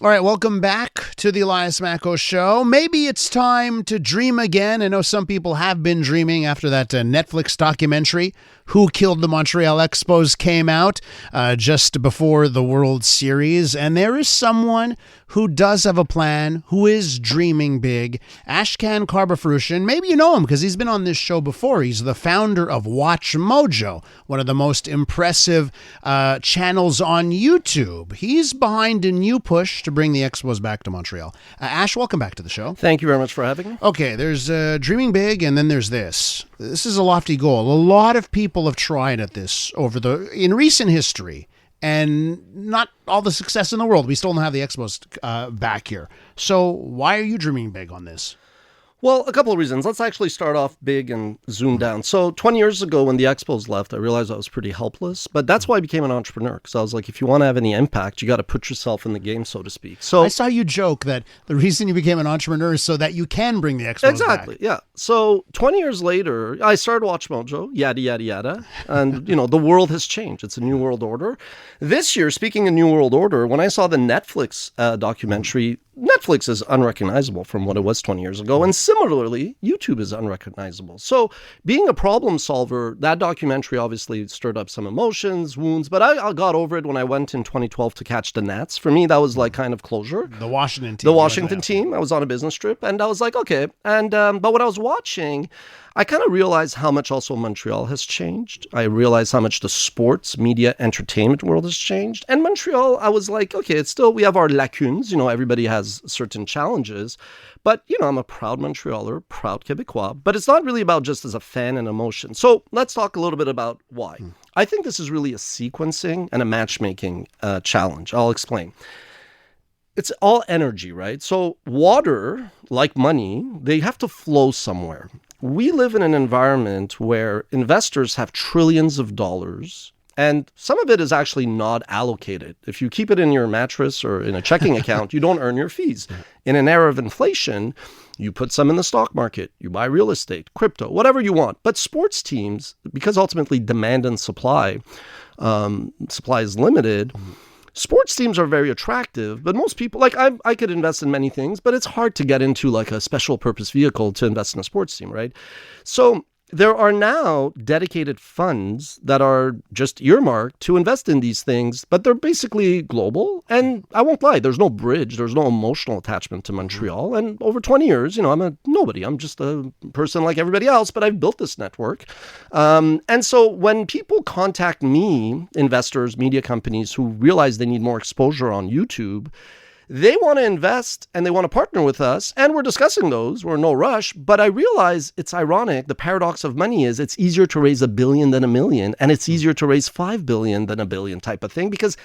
All right, welcome back to the Elias Macko Show. Maybe it's time to dream again. I know some people have been dreaming after that Netflix documentary, Who Killed the Montreal Expos, came out just before the World Series. And there is someone who does have a plan, who is dreaming big. Ashkan Karbasfrooshan, maybe you know him because he's been on this show before. He's the founder of WatchMojo, one of the most impressive channels on YouTube. He's behind a new push to bring the Expos back to Montreal. Ash, welcome back to the show. Thank you very much for having me. Okay, there's dreaming big, and then there's this. This is a lofty goal. A lot of people have tried at this in recent history, and not all the success in the world. We still don't have the Expos back here. So why are you dreaming big on this? Well, a couple of reasons. Let's actually start off big and zoom down. So 20 years ago when the Expos left, I realized I was pretty helpless. But that's why I became an entrepreneur, because I was like, if you want to have any impact, you got to put yourself in the game, so to speak. So I saw you joke that the reason you became an entrepreneur is so that you can bring the Expos back. Exactly, yeah. So 20 years later, I started WatchMojo, yada, yada, yada. And, the world has changed. It's a new world order. This year, speaking of new world order, when I saw the Netflix documentary, Netflix is unrecognizable from what it was 20 years ago. And similarly, YouTube is unrecognizable. So being a problem solver, that documentary obviously stirred up some emotions, wounds, but I got over it when I went in 2012 to catch the Nats. For me, that was like kind of closure. The Washington team. The Washington team. I was on a business trip and I was like, okay. And but when I was watching, I kind of realized how much also Montreal has changed. I realized how much the sports, media, entertainment world has changed. And Montreal, I was like, okay, it's still, we have our lacunes. Everybody has certain challenges. But, I'm a proud Montrealer, proud Quebecois. But it's not really about just as a fan and emotion. So let's talk a little bit about why. I think this is really a sequencing and a matchmaking challenge. I'll explain. It's all energy, right? So water, like money, they have to flow somewhere. We live in an environment where investors have trillions of dollars, and some of it is actually not allocated. If you keep it in your mattress or in a checking account, you don't earn your fees. In an era of inflation, you put some in the stock market, you buy real estate, crypto, whatever you want. But sports teams, because ultimately demand and supply is limited, sports teams are very attractive, but most people, like I could invest in many things, but it's hard to get into like a special purpose vehicle to invest in a sports team, right? So there are now dedicated funds that are just earmarked to invest in these things, but they're basically global. And I won't lie, there's no bridge, there's no emotional attachment to Montreal. And over 20 years, I'm a nobody. I'm just a person like everybody else, but I've built this network. And so when people contact me, investors, media companies who realize they need more exposure on YouTube, they want to invest and they want to partner with us. And we're discussing those. We're in no rush. But I realize it's ironic. The paradox of money is it's easier to raise $1 billion than $1 million. And it's easier to raise $5 billion than $1 billion type of thing, because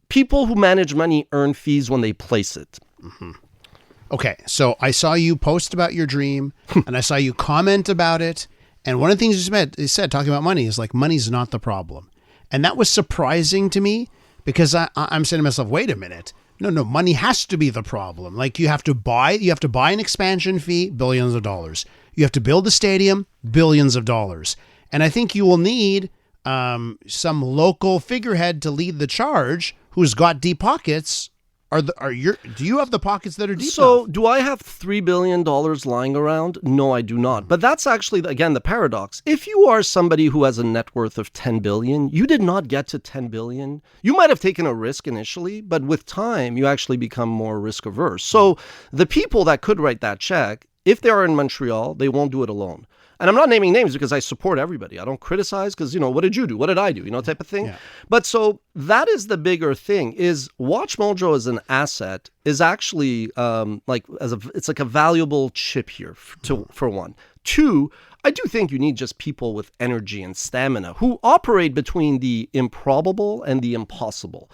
people who manage money earn fees when they place it. Mm-hmm. Okay. So I saw you post about your dream and I saw you comment about it. And one of the things you said talking about money is like, money's not the problem. And that was surprising to me because I'm saying to myself, wait a minute. No, money has to be the problem. Like you have to buy an expansion fee, billions of dollars. You have to build a stadium, billions of dollars. And I think you will need some local figurehead to lead the charge who's got deep pockets. Do you have the pockets that are deep enough? Do I have $3 billion lying around? No, I do not. But that's actually, again, the paradox. If you are somebody who has a net worth of $10 billion, you did not get to $10 billion. You might have taken a risk initially, but with time, you actually become more risk averse. So the people that could write that check, if they are in Montreal, they won't do it alone. And I'm not naming names because I support everybody. I don't criticize because, what did you do? What did I do? Type of thing. Yeah. But so that is the bigger thing is WatchMojo as an asset is actually it's like a valuable chip here for one. Two, I do think you need just people with energy and stamina who operate between the improbable and the impossible.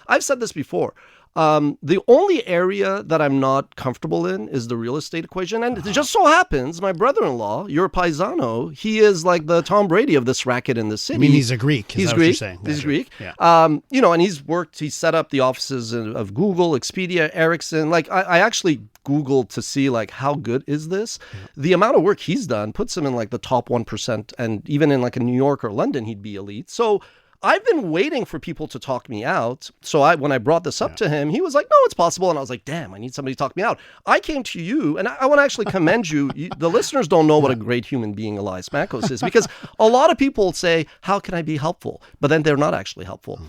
I've said this before. The only area that I'm not comfortable in is the real estate equation. And it just so happens, my brother-in-law, your paisano, he is like the Tom Brady of this racket in the city. I mean, he's a Greek. He's Greek. He's Greek. Yeah. And he's set up the offices of Google, Expedia, Ericsson. Like I actually Googled to see like how good is this? Yeah. The amount of work he's done puts him in like the top 1%. And even in like a New York or London, he'd be elite. So I've been waiting for people to talk me out. So when I brought this up to him, he was like, no, it's possible. And I was like, damn, I need somebody to talk me out. I came to you, and I want to actually commend you. The listeners don't know what a great human being Elias Makos is, because a lot of people say, how can I be helpful? But then they're not actually helpful.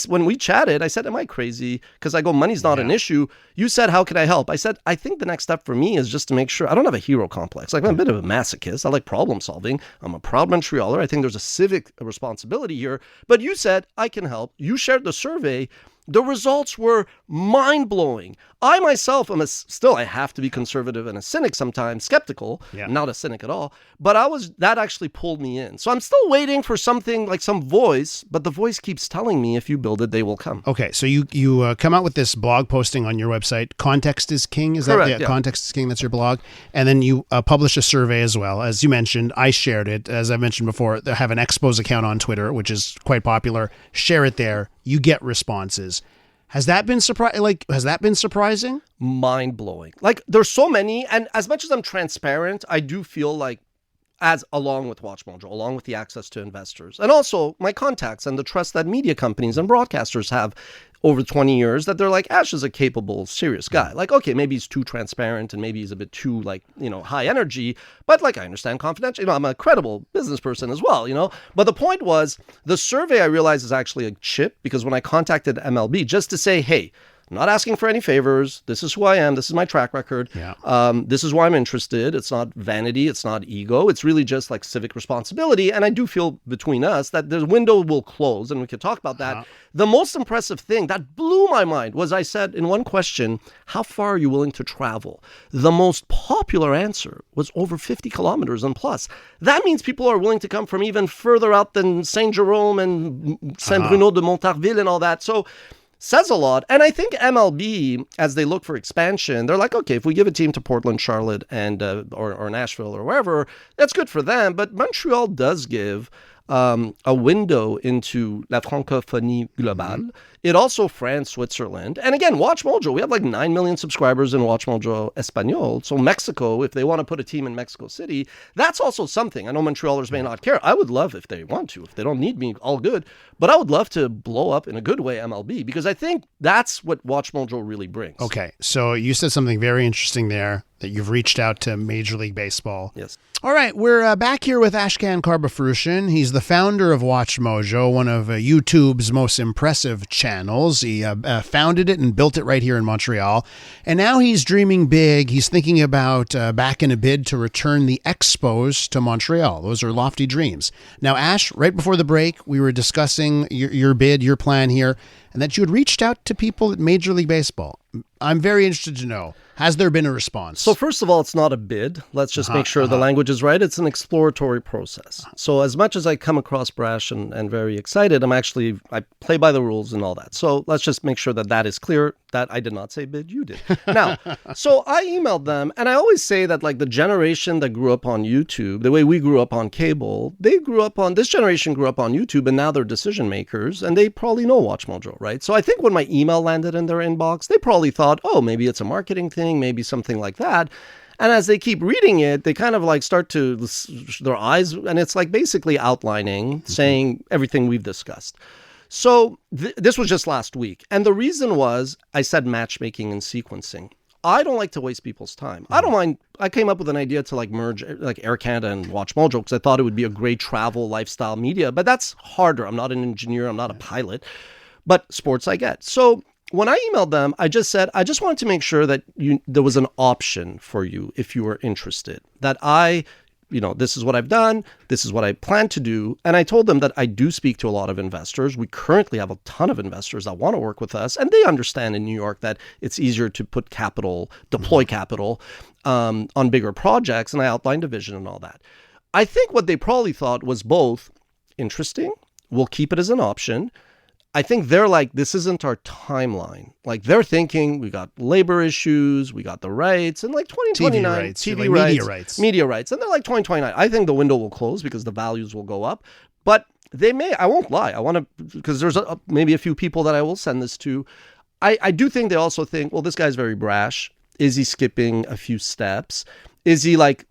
When we chatted, I said, am I crazy? Because I go, money's not an issue. You said, how can I help? I said, I think the next step for me is just to make sure I don't have a hero complex. Like, I'm a bit of a masochist. I like problem solving. I'm a proud Montrealer. I think there's a civic responsibility here. But you said, I can help. You shared the survey. The results were mind-blowing. I myself am I have to be conservative and a cynic sometimes, skeptical, not a cynic at all. But that actually pulled me in. So I'm still waiting for something like some voice, but the voice keeps telling me if you build it, they will come. Okay, so you come out with this blog posting on your website, Context is King, is Correct, that? Yeah, Context is King, that's your blog. And then you publish a survey as well. As you mentioned, I shared it. As I mentioned before, they have an Expos account on Twitter, which is quite popular. Share it there. You get responses. Has that been surprising? Mind-blowing. Like, there's so many, and as much as I'm transparent, I do feel like, along with WatchMojo, along with the access to investors, and also my contacts and the trust that media companies and broadcasters have over 20 years, that they're like, Ash is a capable, serious guy. Like, okay, maybe he's too transparent and maybe he's a bit too, high energy, but I understand confidential. I'm a credible business person as well, But the point was, the survey I realized is actually a chip, because when I contacted MLB just to say, hey, I'm not asking for any favors. This is who I am. This is my track record. This is why I'm interested. It's not vanity. It's not ego. It's really just like civic responsibility. And I do feel between us that the window will close, and we can talk about that. The most impressive thing that blew my mind was I said in one question, how far are you willing to travel? The most popular answer was over 50 kilometers and plus. That means people are willing to come from even further out than Saint Jerome and Saint Bruno de Montarville and all that. So says a lot. And I think MLB, as they look for expansion, they're like, okay, if we give a team to Portland, Charlotte, and or Nashville or wherever, that's good for them. But Montreal does give a window into la francophonie globale. It also France, Switzerland. And again, WatchMojo, we have like 9 million subscribers in WatchMojo Espanol. So Mexico, if they want to put a team in Mexico City, that's also something. I know Montrealers may not care. I would love if they want to. If they don't need me, all good. But I would love to blow up in a good way MLB, because I think that's what WatchMojo really brings. Okay, so you said something very interesting there, that you've reached out to Major League Baseball. Yes. All right, we're back here with Ashkan Karbasfrooshan. He's the founder of WatchMojo, one of YouTube's most impressive channels. He founded it and built it right here in Montreal. And now he's dreaming big. He's thinking about backing a bid to return the Expos to Montreal. Those are lofty dreams. Now, Ash, right before the break, we were discussing your bid, your plan here, and that you had reached out to people at Major League Baseball. I'm very interested to know, has there been a response? So first of all, it's not a bid. Let's just make sure the language is right. It's an exploratory process. So as much as I come across brash and very excited, I play by the rules and all that. So let's just make sure that is clear, that I did not say bid, you did. Now, so I emailed them, and I always say that like the generation that grew up on YouTube, the way we grew up on cable, this generation grew up on YouTube, and now they're decision makers, and they probably know WatchMojo, right? So I think when my email landed in their inbox, they probably thought, oh, maybe it's a marketing thing, maybe something like that. And as they keep reading it, they kind of like start to, their eyes, and it's like basically outlining, saying everything we've discussed. So this was just last week. And the reason was, I said matchmaking and sequencing. I don't like to waste people's time. I don't mind. I came up with an idea to like merge like Air Canada and WatchMojo, because I thought it would be a great travel lifestyle media, but that's harder. I'm not an engineer. I'm not a pilot, but sports I get. So when I emailed them, I just said, I just wanted to make sure that there was an option for you if you were interested, that this is what I've done. This is what I plan to do. And I told them that I do speak to a lot of investors. We currently have a ton of investors that want to work with us. And they understand in New York that it's easier to put capital, deploy capital on bigger projects. And I outlined a vision and all that. I think what they probably thought was both interesting. We'll keep it as an option. I think they're like, this isn't our timeline. Like they're thinking we got labor issues, we got the rights, and like 2029, media rights. And they're like 2029. I think the window will close because the values will go up. But they may, I won't lie. I want to, because there's maybe a few people that I will send this to. I do think they also think, well, this guy's very brash. Is he skipping a few steps? Is he like,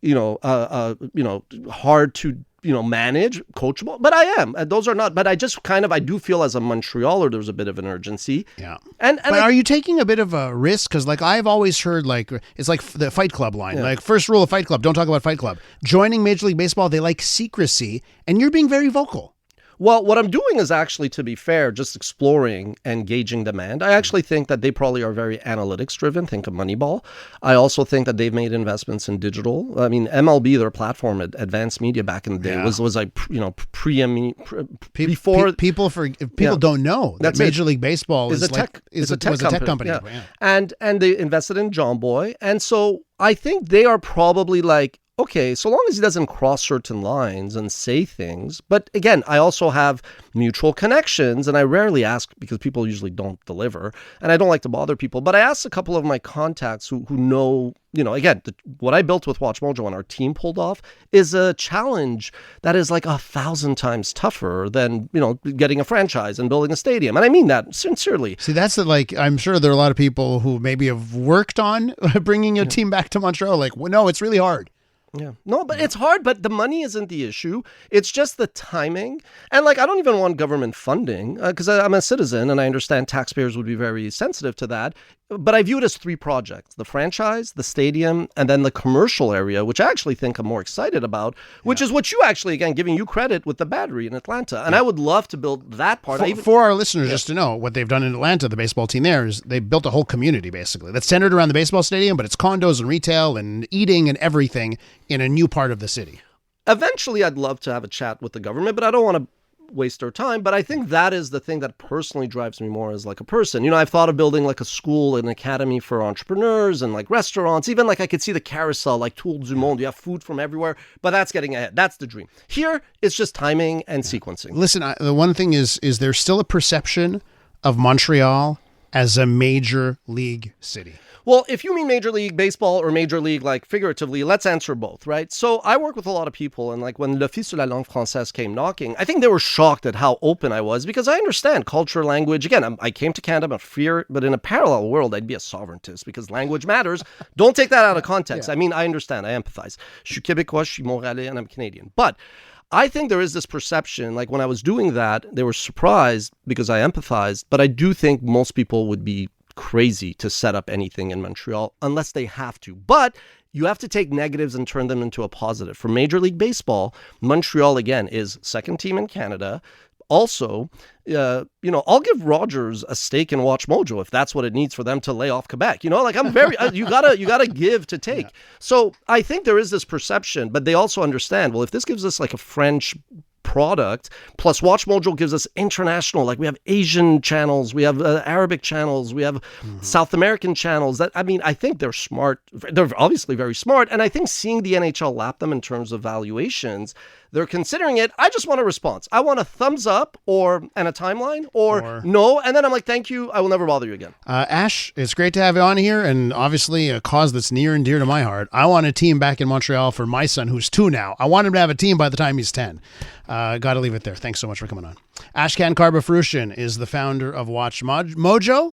hard to, manage, coachable? But I am. And those are not. But I just I do feel as a Montrealer, there's a bit of an urgency. Yeah. But are you taking a bit of a risk? Because I've always heard it's like the Fight Club line. Yeah. First rule of Fight Club, don't talk about Fight Club. Joining Major League Baseball, they like secrecy, and you're being very vocal. Well, what I'm doing is actually, to be fair, just exploring and gauging demand. I actually think that they probably are very analytics driven. Think of Moneyball. I also think that they've made investments in digital. I mean, MLB, their platform, Advanced Media back in the day, was like, before people don't know that Major League Baseball was a tech company. Yeah. And they invested in John Boy, and so I think they are probably like, okay, so long as he doesn't cross certain lines and say things. But again, I also have mutual connections, and I rarely ask because people usually don't deliver, and I don't like to bother people. But I asked a couple of my contacts who know, again, what I built with WatchMojo and our team pulled off is a challenge that is like 1,000 times tougher than, getting a franchise and building a stadium. And I mean that sincerely. See, that's I'm sure there are a lot of people who maybe have worked on bringing a team back to Montreal. No, it's really hard. Yeah. No, but it's hard, but the money isn't the issue. It's just the timing. And I don't even want government funding because I'm a citizen and I understand taxpayers would be very sensitive to that. But I view it as 3 projects: the franchise, the stadium, and then the commercial area, which I actually think I'm more excited about, which is what you actually, again, giving you credit with the Battery in Atlanta. And I would love to build that part. For our listeners, just to know, what they've done in Atlanta, the baseball team there, is they built a whole community, basically, that's centered around the baseball stadium, but it's condos and retail and eating and everything in a new part of the city. Eventually, I'd love to have a chat with the government, but I don't want to waste our time. But I think that is the thing that personally drives me more as a person. I've thought of building a school, an academy for entrepreneurs and restaurants. Even I could see the carousel, Tour du Monde. You have food from everywhere, but that's getting ahead. That's the dream. Here, it's just timing and sequencing. Listen, the one thing is there still a perception of Montreal as a major league city? Well, if you mean Major League Baseball or Major League, figuratively, let's answer both, right? So I work with a lot of people, and when l'Office sur la langue française came knocking, I think they were shocked at how open I was, because I understand culture, language. Again, I came to Canada, but in a parallel world, I'd be a sovereigntist because language matters. Don't take that out of context. Yeah. I mean, I understand. I empathize. Je suis Québécois, je suis Montréalais, and I'm Canadian. But I think there is this perception, when I was doing that, they were surprised because I empathized, but I do think most people would be crazy to set up anything in Montreal unless they have to. But you have to take negatives and turn them into a positive. For Major League Baseball, Montreal, again, is second team in Canada. Also, I'll give Rogers a stake in WatchMojo if that's what it needs for them to lay off Quebec. I'm very, you gotta give to take. Yeah. So I think there is this perception, but they also understand, well, if this gives us a French product, plus WatchMojo gives us international, we have Asian channels, we have Arabic channels, we have South American channels. I think they're smart. They're obviously very smart. And I think seeing the NHL lap them in terms of valuations, they're considering it. I just want a response. I want a thumbs up and a timeline or no. And then I'm like, thank you. I will never bother you again. Ash, it's great to have you on here. And obviously a cause that's near and dear to my heart. I want a team back in Montreal for my son, who's 2 now. I want him to have a team by the time he's 10. Got to leave it there. Thanks so much for coming on. Ashkan Karbasfrooshan is the founder of WatchMojo.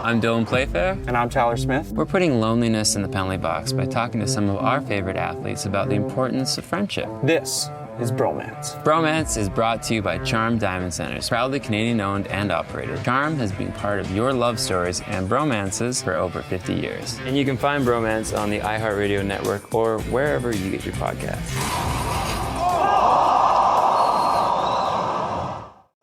I'm Dylan Playfair. And I'm Tyler Smith. We're putting loneliness in the penalty box by talking to some of our favorite athletes about the importance of friendship. This is Bromance. Bromance is brought to you by Charm Diamond Centers, proudly Canadian-owned and operated. Charm has been part of your love stories and bromances for over 50 years. And you can find Bromance on the iHeartRadio network or wherever you get your podcasts.